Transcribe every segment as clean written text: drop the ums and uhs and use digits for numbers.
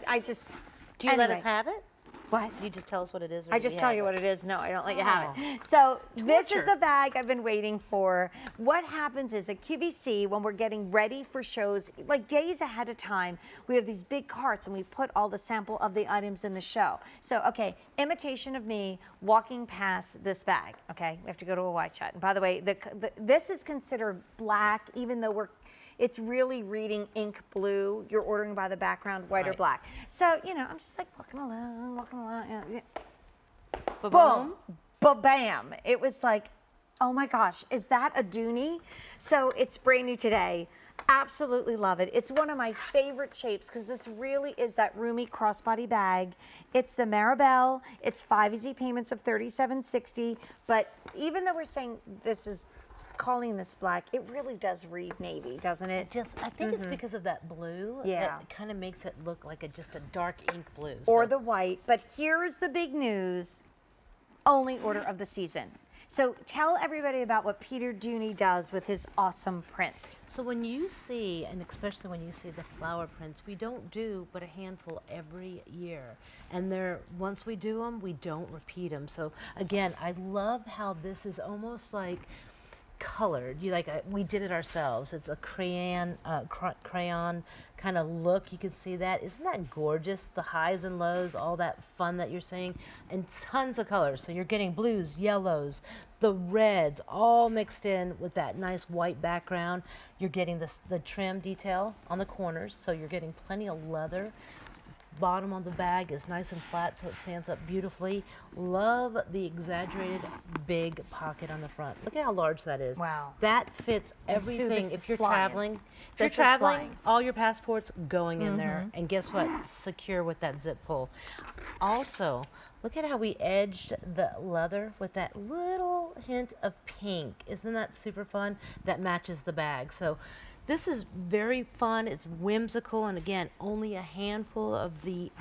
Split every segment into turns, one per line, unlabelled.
I just.
Do you let us have it?
What?
You just tell us what it is? Or
I just tell you
it?
what it is. No, I don't let you have it. So this is the bag I've been waiting for. What happens is at QVC, when we're getting ready for shows, like days ahead of time, we have these big carts and we put all the sample of the items in the show. So, okay, imitation of me walking past this bag, okay? We have to go to a wide shot. And by the way, this is considered black, even though it's really reading ink blue. You're ordering by the background, white or black. So, you know, I'm just like walking along. You know, boom, ba-bam. It was like, oh my gosh, is that a Dooney? So it's brand new today. Absolutely love it. It's one of my favorite shapes because this really is that roomy crossbody bag. It's the Maribel. It's 5 easy payments of $37.60. But even though we're saying this is calling this black, it really does read navy, doesn't it?
I think it's because of that blue.
Yeah.
It kind of makes it look like just a dark ink blue.
Or the white. But here's the big news. Only order of the season. So tell everybody about what Peter Dooney does with his awesome prints.
So when you see, and especially when you see the flower prints, we don't do but a handful every year. And once we do them, we don't repeat them. So again, I love how this is almost like colored. We did it ourselves. It's a crayon kind of look. You can see that. Isn't that gorgeous? The highs and lows, all that fun that you're seeing, and tons of colors. So you're getting blues, yellows, the reds, all mixed in with that nice white background. You're getting the trim detail on the corners, so you're getting plenty of leather. Bottom on the bag is nice and flat, so it stands up beautifully. Love the exaggerated big pocket on the front. Look at how large that is.
Wow.
That fits everything. If you're traveling, all your passports going in there. And guess what? Secure with that zip pull. Also, look at how we edged the leather with that little hint of pink. Isn't that super fun? That matches the bag. So this is very fun. It's whimsical, and again, only a handful of the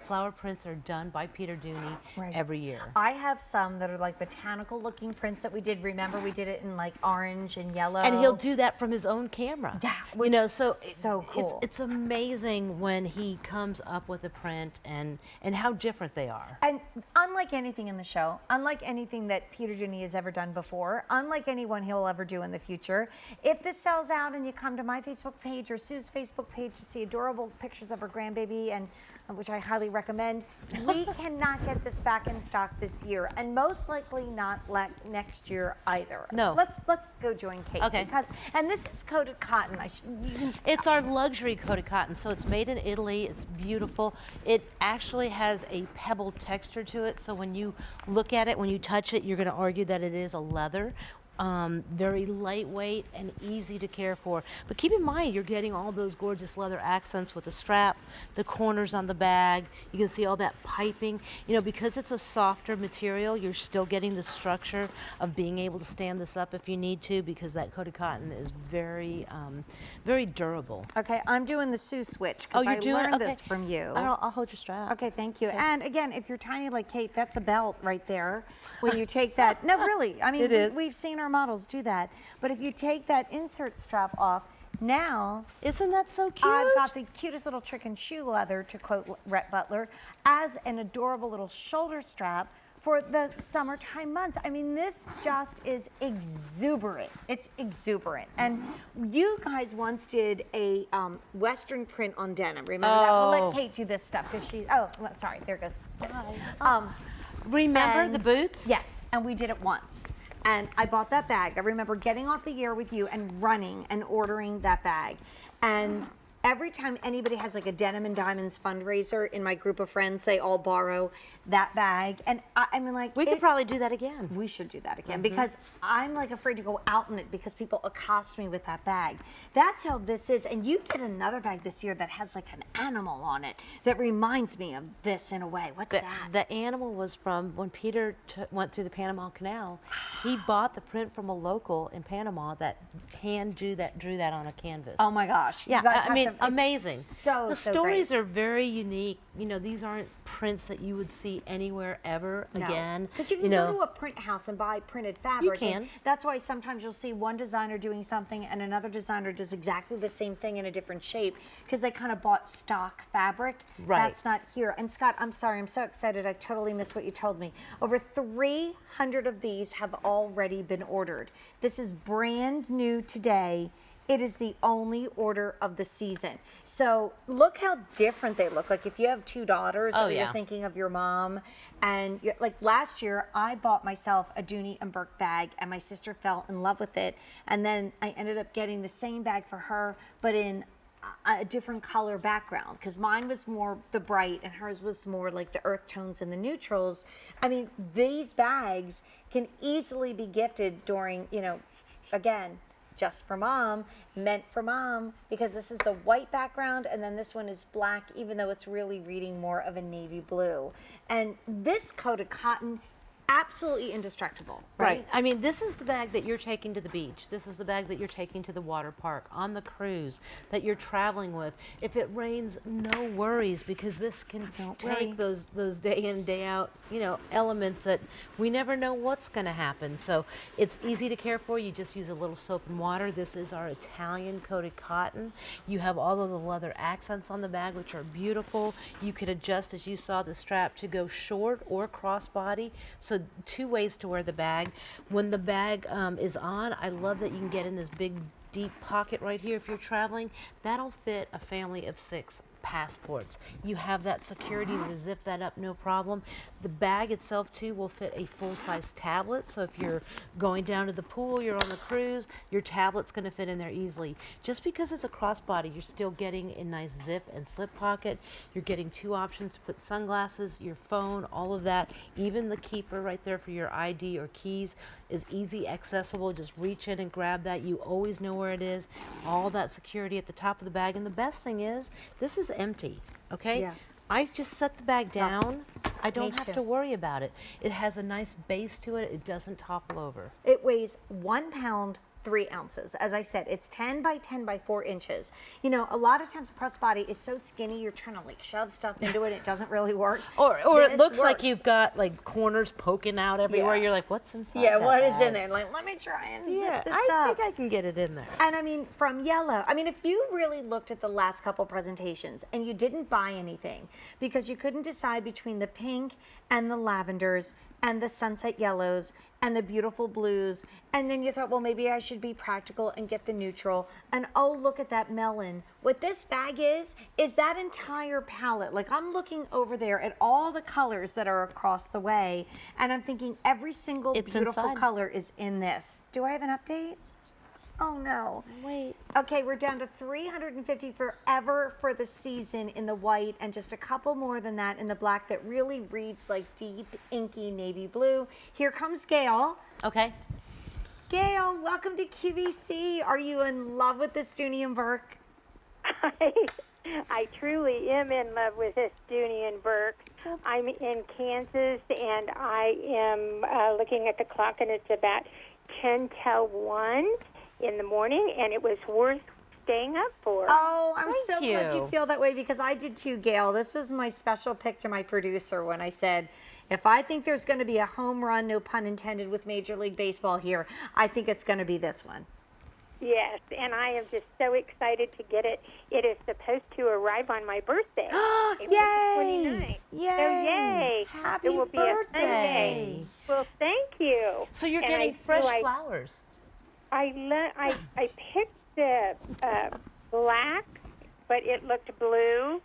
flower prints are done by Peter Dooney every year.
I have some that are like botanical looking prints that we did. Remember, we did it in like orange and yellow.
And he'll do that from his own camera.
Yeah,
you know, so
cool.
It's amazing when he comes up with a print and how different they are.
And unlike anything in the show, unlike anything that Peter Dooney has ever done before, unlike anyone he'll ever do in the future, if this sells out and you come to my Facebook page or Sue's Facebook page to see adorable pictures of her grandbaby, and which I highly recommend, we cannot get this back in stock this year, and most likely not next year either.
No.
Let's go join Kate.
Okay.
And this is coated cotton.
It's our luxury coated cotton, so it's made in Italy. It's beautiful. It actually has a pebble texture to it, so when you look at it, when you touch it, you're going to argue that it is a leather. Very lightweight and easy to care for. But keep in mind, you're getting all those gorgeous leather accents with the strap, the corners on the bag. You can see all that piping. You know, because it's a softer material, you're still getting the structure of being able to stand this up if you need to, because that coated cotton is very, very durable.
Okay, I'm doing the Sue switch because I learned this from you.
I'll hold your strap.
Okay, thank you. Okay. And again, if you're tiny like Kate, that's a belt right there. When you take that, no, really, I mean, we've seen our models do that. But if you take that insert strap off, now,
isn't that so cute?
I've got the cutest little chicken shoe leather, to quote Rhett Butler, as an adorable little shoulder strap for the summertime months. I mean, this just is exuberant. It's exuberant. And you guys once did a Western print on denim. Remember that? We'll let Kate do this stuff because she, sorry, there goes.
Remember the boots?
Yes, and we did it once. And I bought that bag. I remember getting off the air with you and running and ordering that bag. And every time anybody has like a Denim and Diamonds fundraiser in my group of friends, they all borrow that bag. And I mean, like,
we could probably do that again.
We should do that again because I'm like afraid to go out in it because people accost me with that bag. That's how this is. And you did another bag this year that has like an animal on it that reminds me of this in a way. What's that?
The animal was from when Peter went through the Panama Canal. He bought the print from a local in Panama that drew that on a canvas.
Oh my gosh.
Yeah,
you guys
I mean, amazing.
So
the
so
stories
great.
are very unique. You know, these aren't prints that you would see anywhere ever again.
Because you can go to a print house and buy printed fabric.
can.
And that's why sometimes you'll see one designer doing something and another designer does exactly the same thing in a different shape because they kind of bought stock fabric.
Right.
That's not here. And Scott, I'm sorry, I'm so excited. I totally missed what you told me. Over 300 of these have already been ordered. This is brand new today. It is the only order of the season. So look how different they look. Like if you have two daughters or you're thinking of your mom, and like last year I bought myself a Dooney and Bourke bag and my sister fell in love with it. And then I ended up getting the same bag for her, but in a different color background because mine was more the bright and hers was more like the earth tones and the neutrals. I mean, these bags can easily be gifted during, you know, again, just for mom, meant for mom, because this is the white background and then this one is black, even though it's really reading more of a navy blue. And this coated cotton, absolutely indestructible, right?
I mean, this is the bag that you're taking to the beach. This is the bag that you're taking to the water park, on the cruise, that you're traveling with. If it rains, no worries, because this can take those day in, day out, you know, elements that we never know what's going to happen. So it's easy to care for. You just use a little soap and water. This is our Italian coated cotton. You have all of the leather accents on the bag, which are beautiful. You could adjust, as you saw, the strap to go short or crossbody. So two ways to wear the bag. When the bag is on, I love that you can get in this big deep pocket right here if you're traveling. That'll fit a family of 6 passports. You have that security to zip that up, no problem. The bag itself too will fit a full-size tablet, so if you're going down to the pool, you're on the cruise, your tablet's going to fit in there easily. Just because it's a crossbody, you're still getting a nice zip and slip pocket. You're getting 2 options to put sunglasses, your phone, all of that. Even the keeper right there for your ID or keys is easy accessible. Just reach in and grab that. You always know where it is. All that security at the top of the bag. And the best thing is, this is empty, okay?
Yeah.
I just set the bag down. I don't
Me
have
too.
to worry about it. It has a nice base to it. It doesn't topple over.
It weighs 1 pound, 3 ounces. As I said, it's 10 by 10 by 4 inches. You know, a lot of times a crossbody is so skinny, you're trying to like shove stuff into it. It doesn't really work.
Or
This
it looks like
works.
you've got like corners poking out everywhere.
Yeah.
You're like, what's inside
Yeah,
that
what is
bag?
in there? Like, let me try and
Yeah,
zip this
I
up.
think I can get it in there.
And I mean, from yellow, I mean, if you really looked at the last couple presentations and you didn't buy anything because you couldn't decide between the pink and the lavenders and the sunset yellows and the beautiful blues, and then you thought, well, maybe I should be practical and get the neutral, and oh, look at that melon. What this bag is that entire palette. Like, I'm looking over there at all the colors that are across the way, and I'm thinking every single
It's
beautiful
inside.
color is in this. Do I have an update? Oh no.
Wait.
Okay, we're down to 350 forever for the season in the white and just a couple more than that in the black that really reads like deep, inky navy blue. Here comes Gail.
Okay.
Gail, welcome to QVC. Are you in love with this Dooney and Bourke?
I truly am in love with this Dooney and Bourke. I'm in Kansas, and I am looking at the clock, and it's about 10 till 1 in the morning, and it was worth staying up for.
Oh, I'm
Thank
so glad you
you.
feel that way because I did too, Gail. This was my special pick to my producer when I said, if I think there's going to be a home run, no pun intended, with Major League Baseball here, I think it's going to be this one.
Yes, and I am just so excited to get it. It is supposed to arrive on my birthday. April
Yay!
29th.
Yay!
So yay!
Happy
it will be
birthday!
a Sunday. Well, thank you.
So you're
And
getting
I
fresh
feel like
flowers.
I picked the black, but it looked blue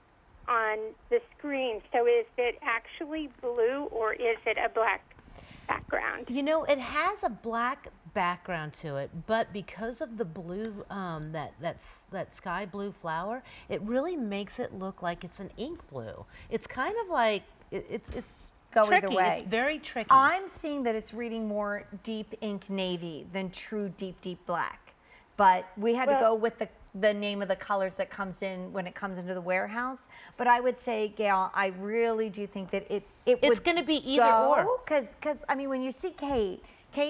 on the screen. So is it actually blue or is it a black background?
You know, it has a black background to it, but because of the blue, that sky blue flower, it really makes it look like it's an ink blue. It's kind of like it's
Go
tricky.
either way.
It's very tricky.
I'm seeing that it's reading more deep ink navy than true deep, deep black. But we had to go with the name of the colors that comes in when it comes into the warehouse. But I would say, Gail, I really do think that
It's going to be either or.
Because, I mean, when you see Kate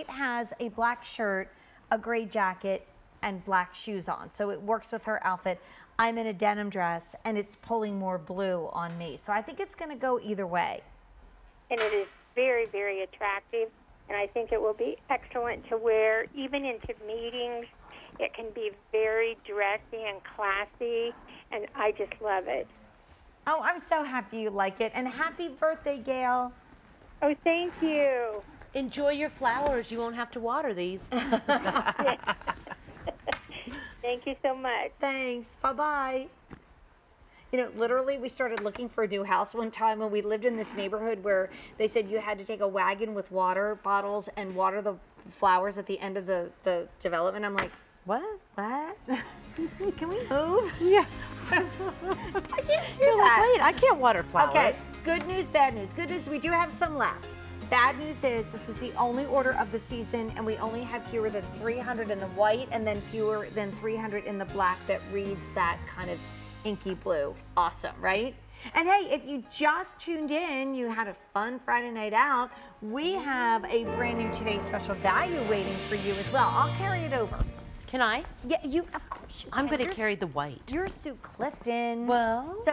has a black shirt, a gray jacket, and black shoes on. So it works with her outfit. I'm in a denim dress and it's pulling more blue on me. So I think it's going to go either way.
And it is very, very attractive, and I think it will be excellent to wear even into meetings. It can be very dressy and classy, and I just love it.
Oh, I'm so happy you like it. And happy birthday, Gail.
Oh, thank you.
Enjoy your flowers. You won't have to water these.
Thank you so much.
Thanks. Bye-bye. You know, literally, we started looking for a new house one time, and we lived in this neighborhood where they said you had to take a wagon with water bottles and water the flowers at the end of the development. I'm like,
What?
what? Can we move?
Yeah.
I can't do
You're like,
that.
wait, I can't water flowers.
Okay, good news, bad news. Good news, we do have some left. Bad news is this is the only order of the season, and we only have fewer than 300 in the white and then fewer than 300 in the black that reads that kind of inky blue. Awesome, right? And hey, if you just tuned in, you had a fun Friday night out, we have a brand new Today's Special value waiting for you as well. I'll carry it over.
Can I?
Yeah, you, of course you
I'm
can.
going to carry the white.
You're Sue Clifton.
Well.
So